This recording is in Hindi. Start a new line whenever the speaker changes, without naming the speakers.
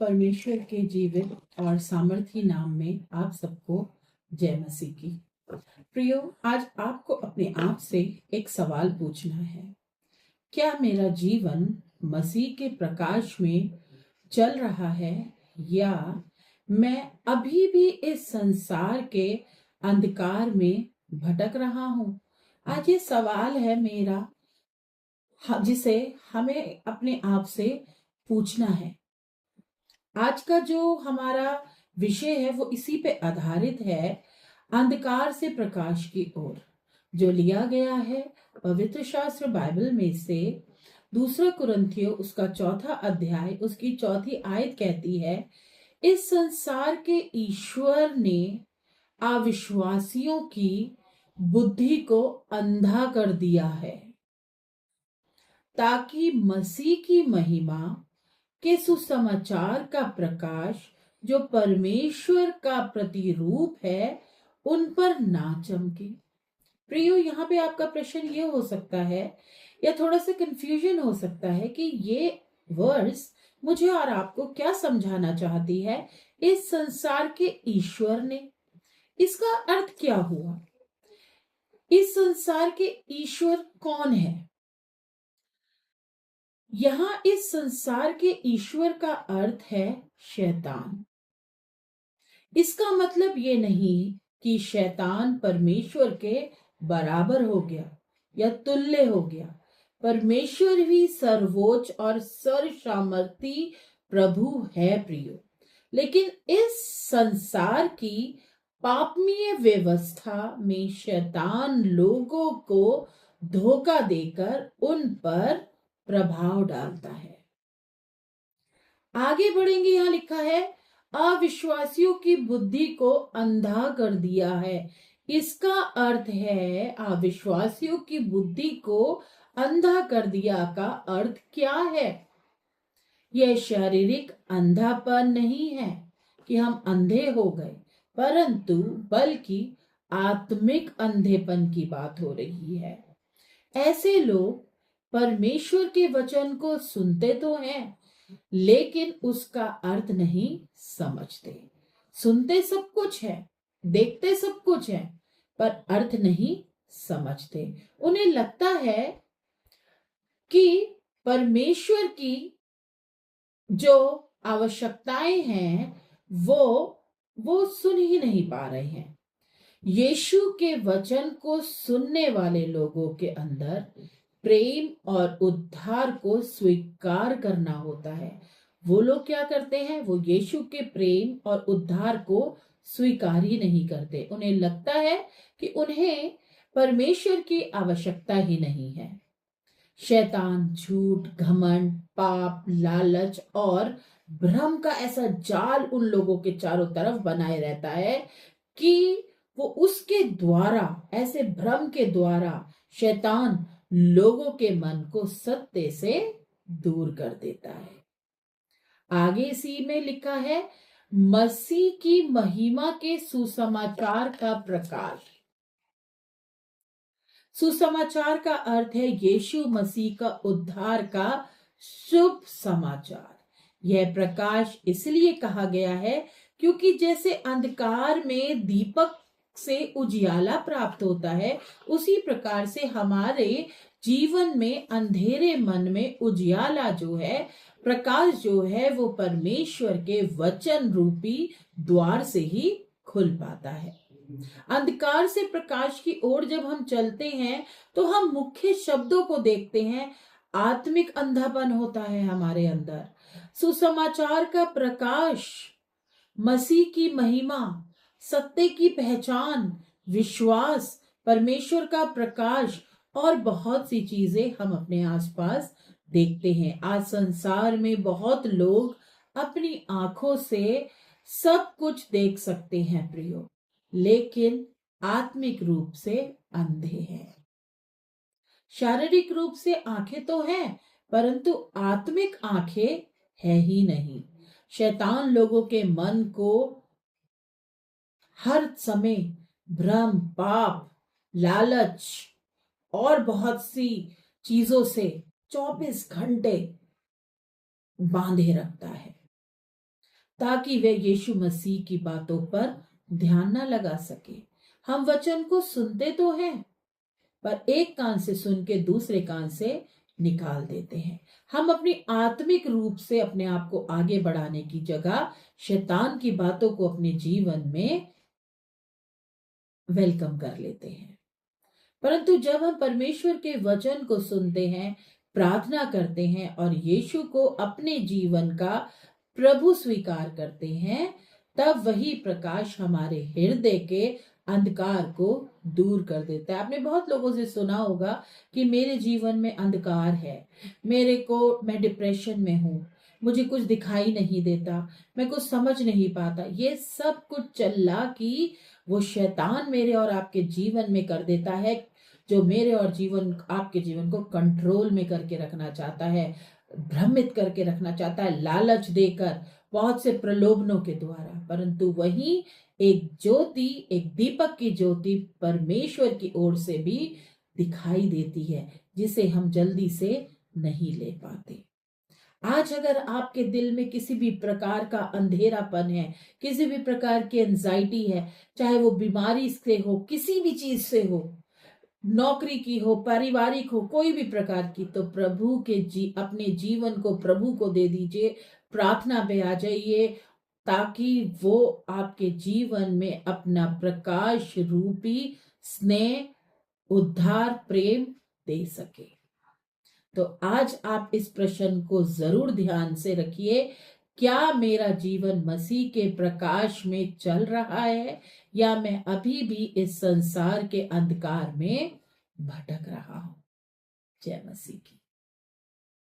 परमेश्वर के जीवित और सामर्थी नाम में आप सबको जय मसीह की। प्रियो, आज आपको अपने आप से एक सवाल पूछना है। क्या मेरा जीवन मसीह के प्रकाश में चल रहा है या मैं अभी भी इस संसार के अंधकार में भटक रहा हूं? आज ये सवाल है मेरा, जिसे हमें अपने आप से पूछना है। आज का जो हमारा विषय है वो इसी पे आधारित है, अंधकार से प्रकाश की ओर, जो लिया गया है पवित्र शास्त्र बाइबल में से। दूसरा कुरिन्थियों उसका 4 अध्याय उसकी 4 आयत कहती है, इस संसार के ईश्वर ने अविश्वासियों की बुद्धि को अंधा कर दिया है, ताकि मसीह की महिमा के सुसमाचार का प्रकाश, जो परमेश्वर का प्रतिरूप है, उन पर ना चमके। प्रियो, यहाँ पे आपका प्रश्न ये हो सकता है या थोड़ा सा कंफ्यूजन हो सकता है कि ये वर्स मुझे और आपको क्या समझाना चाहती है। इस संसार के ईश्वर ने, इसका अर्थ क्या हुआ? इस संसार के ईश्वर कौन है? यहां इस संसार के ईश्वर का अर्थ है शैतान। इसका मतलब ये नहीं कि शैतान परमेश्वर के बराबर हो गया या तुल्य हो गया। परमेश्वर ही सर्वोच्च और सर्वसामर्थी प्रभु है प्रियो, लेकिन इस संसार की पापनीय व्यवस्था में शैतान लोगों को धोखा देकर उन पर प्रभाव डालता है। आगे बढ़ेंगे, यहां लिखा है अविश्वासियों की बुद्धि को अंधा कर दिया है। इसका अर्थ है अविश्वासियों की बुद्धि को अंधा कर दिया का अर्थ क्या है? यह शारीरिक अंधापन नहीं है कि हम अंधे हो गए, परंतु बल्कि आत्मिक अंधेपन की बात हो रही है। ऐसे लोग परमेश्वर के वचन को सुनते तो हैं, लेकिन उसका अर्थ नहीं समझते। सुनते सब कुछ है, देखते सब कुछ है, पर अर्थ नहीं समझते। उन्हें लगता है कि परमेश्वर की जो आवश्यकताएं हैं वो सुन ही नहीं पा रहे हैं। यीशु के वचन को सुनने वाले लोगों के अंदर प्रेम और उद्धार को स्वीकार करना होता है। वो लोग क्या करते हैं? वो यीशु के प्रेम और उद्धार को स्वीकार ही नहीं करते। उन्हें लगता है कि उन्हें परमेश्वर की आवश्यकता ही नहीं है। शैतान झूठ, घमंड, पाप, लालच और भ्रम का ऐसा जाल उन लोगों के चारों तरफ बनाए रहता है कि वो उसके द्वारा, ऐसे भ्रम के द्वारा शैतान लोगों के मन को सत्य से दूर कर देता है। आगे इसी में लिखा है, मसीह की महिमा के सुसमाचार का प्रकाश। सुसमाचार का अर्थ है यीशु मसीह का उद्धार का शुभ समाचार। यह प्रकाश इसलिए कहा गया है क्योंकि जैसे अंधकार में दीपक से उजियाला प्राप्त होता है, उसी प्रकार से हमारे जीवन में अंधेरे मन में उजियाला जो है, प्रकाश जो है, वो परमेश्वर के वचन रूपी द्वार से ही खुल पाता है। अंधकार से प्रकाश की ओर जब हम चलते हैं तो हम मुख्य शब्दों को देखते हैं। आत्मिक अंधापन होता है हमारे अंदर। सुसमाचार का प्रकाश, मसीह की महिमा, सत्य की पहचान, विश्वास, परमेश्वर का प्रकाश और बहुत सी चीजें हम अपने आसपास देखते हैं। आज संसार में बहुत लोग अपनी आंखों से सब कुछ देख सकते हैं प्रियो, लेकिन आत्मिक रूप से अंधे हैं। शारीरिक रूप से आंखें तो हैं, परंतु आत्मिक आंखें है ही नहीं। शैतान लोगों के मन को हर समय भ्रम, पाप, लालच और बहुत सी चीजों से 24 घंटे बांधे रखता है। ताकि वे यीशु मसीह की बातों पर ध्यान न लगा सके। हम वचन को सुनते तो हैं, पर एक कान से सुन के दूसरे कान से निकाल देते हैं। हम अपनी आत्मिक रूप से अपने आप को आगे बढ़ाने की जगह शैतान की बातों को अपने जीवन में वेलकम कर लेते हैं। परंतु जब हम परमेश्वर के वचन को सुनते हैं, प्रार्थना करते हैं और यीशु को अपने जीवन का प्रभु स्वीकार करते हैं, तब वही प्रकाश हमारे हृदय के अंधकार को दूर कर देता है। आपने बहुत लोगों से सुना होगा कि मेरे जीवन में अंधकार है, मैं डिप्रेशन में हूं, मुझे कुछ दिखाई नहीं देता, मैं कुछ समझ नहीं पाता। ये सब कुछ चल्ला कि वो शैतान मेरे और आपके जीवन में कर देता है, जो मेरे और आपके जीवन को कंट्रोल में करके रखना चाहता है, भ्रमित करके रखना चाहता है, लालच देकर, बहुत से प्रलोभनों के द्वारा। परंतु वही एक ज्योति, एक दीपक की ज्योति परमेश्वर की ओर से भी दिखाई देती है, जिसे हम जल्दी से नहीं ले पाते। आज अगर आपके दिल में किसी भी प्रकार का अंधेरापन है, किसी भी प्रकार की एंजाइटी है, चाहे वो बीमारी से हो, किसी भी चीज से हो, नौकरी की हो, पारिवारिक हो, कोई भी प्रकार की, तो प्रभु के अपने जीवन को प्रभु को दे दीजिए, प्रार्थना में आ जाइए, ताकि वो आपके जीवन में अपना प्रकाश रूपी स्नेह, उद्धार, प्रेम दे सके। तो आज आप इस प्रश्न को जरूर ध्यान से रखिए, क्या मेरा जीवन मसीह के प्रकाश में चल रहा है, या मैं अभी भी इस संसार के अंधकार में भटक रहा हूं। जय मसीह की।